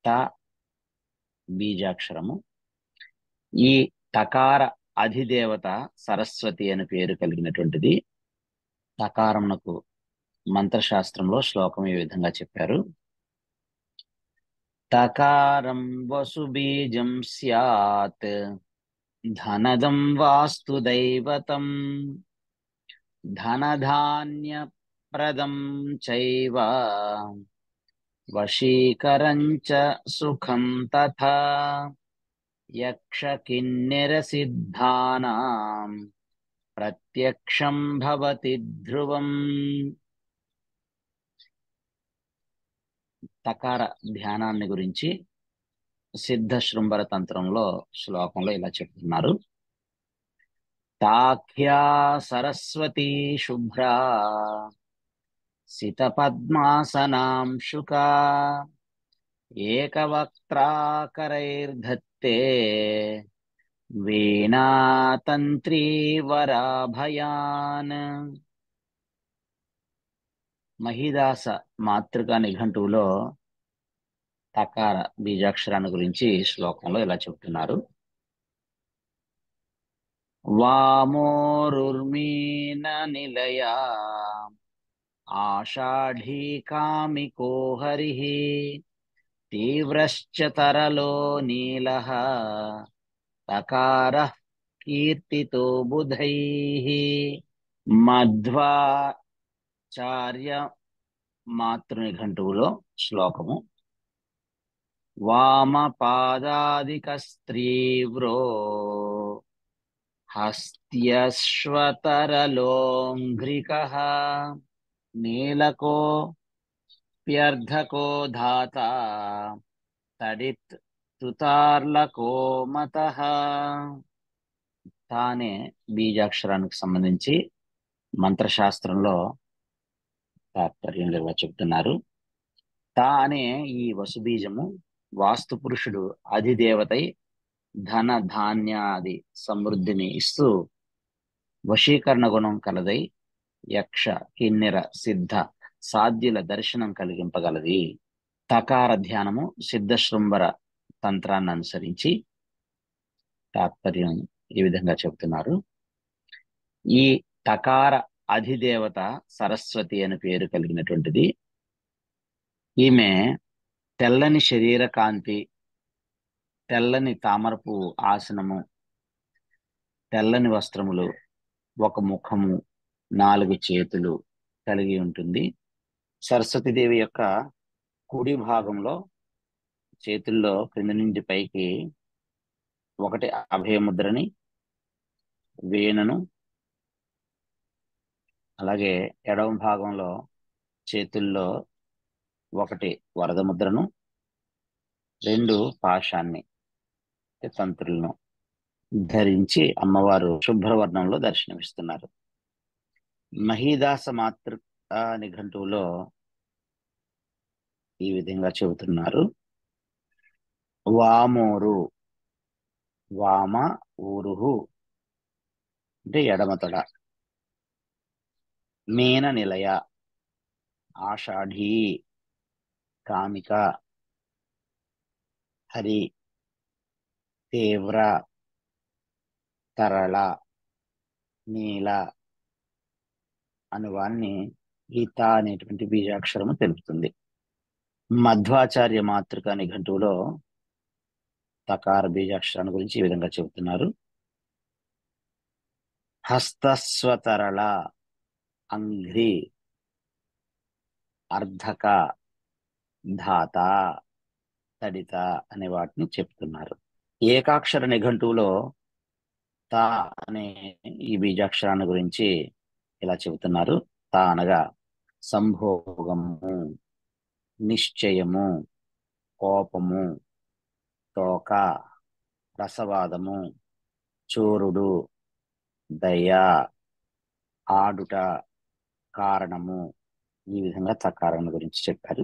త బీజాక్షరము. ఈ తకార అధిదేవత సరస్వతి అని పేరు కలిగినటువంటిది. తకారమునకు మంత్రశాస్త్రంలో శ్లోకం ఈ విధంగా చెప్పారు. తకారం వసుబీజం స్యాత్ ధనదం వాస్తు దైవతం ధనధాన్యప్రదం చైవ వశీకరంచ సుఖం తథా యక్ష కిన్నెర సిద్ధానాం ప్రత్యక్షం భవతి ధ్రువం. తకార ధ్యానాన్ని గురించి సిద్ధ శృంభర తంత్రంలో శ్లోకంలో ఇలా చెప్తున్నారు. తాఖ్యా సరస్వతీ శుభ్రా సిత పద్మాసనాం శుకా ఏకవక్త్రాకరైర్ధత్తే వీణాతంత్రీ వరాభయాన్. మహిదాస మాతృకా నిఘంటువులో తకార బీజాక్షరాన్ని గురించి శ్లోకంలో ఇలా చెప్తున్నారు. వామోరుర్మీన నిలయా ఆషాఢీ కామికో హరిః తీవ్రశ్చ తరలో నీలః తకారః కీర్తితో బుధైః. మధ్వాచార్య మాతృనిఘంటువులో శ్లోకము. వామపాదాదికస్త్రీవ్రో హస్త్యశ్వతరలోంఘ్రికః నీలకో ప్యర్ధకో ధాత తడిత్ తుతార్లకో మతః. తానే బీజాక్షరానికి సంబంధించి మంత్రశాస్త్రంలో తాత్పర్యంలో ఇలా చెప్తున్నారు. తా అనే ఈ వసుబీజము వాస్తు పురుషుడు అధిదేవతై ధన ధాన్యాది సమృద్ధిని ఇస్తూ వశీకరణ గుణం కలదై యక్ష కిన్నెర సిద్ధ సాధ్యుల దర్శనం కలిగింపగలది. తకార ధ్యానము సిద్ధ శృంభర తంత్రాన్ని అనుసరించి తాత్పర్యం ఈ విధంగా చెబుతున్నారు. ఈ తకార అధిదేవత సరస్వతి అని పేరు కలిగినటువంటిది. ఈమె తెల్లని శరీర కాంతి, తెల్లని తామరపు ఆసనము, తెల్లని వస్త్రములు, ఒక ముఖము, 4 చేతులు కలిగి ఉంటుంది. సరస్వతీదేవి యొక్క కుడి భాగంలో చేతుల్లో క్రింది నుండి పైకి ఒకటి అభయముద్రని, వీణను, అలాగే ఎడమ భాగంలో చేతుల్లో ఒకటి వరద ముద్రను, 2 పాశాన్ని తంత్రులను ధరించి అమ్మవారు శుభ్రవర్ణంలో దర్శనమిస్తున్నారు. మహీదాస మాతృ నిఘంటువులో ఈ విధంగా చెబుతున్నారు. వామోరు, వామ ఊరుహు అంటే ఎడమతొడ, మీన నిలయ ఆషాఢీ కామిక హరి తీవ్ర తరళ నీల అనువాన్ని గీత అనేటువంటి బీజాక్షరము తెలుపుతుంది. మధ్వాచార్య మాతృక నిఘంటువులో తకార బీజాక్షరాన్ని గురించి ఈ విధంగా చెబుతున్నారు. హస్తస్వతరళ అంఘ్రి అర్ధక ధాత తడిత అనే వాటిని చెప్తున్నారు. ఏకాక్షర నిఘంటువులో తా అనే ఈ బీజాక్షరాన్ని గురించి ఇలా చెబుతున్నారు. తా అనగా సంభోగము, నిశ్చయము, కోపము, తోక, రసవాదము, చూరుడు, దయ, ఆడుట, కారణము. ఈ విధంగా తకారం గురించి చెప్పారు.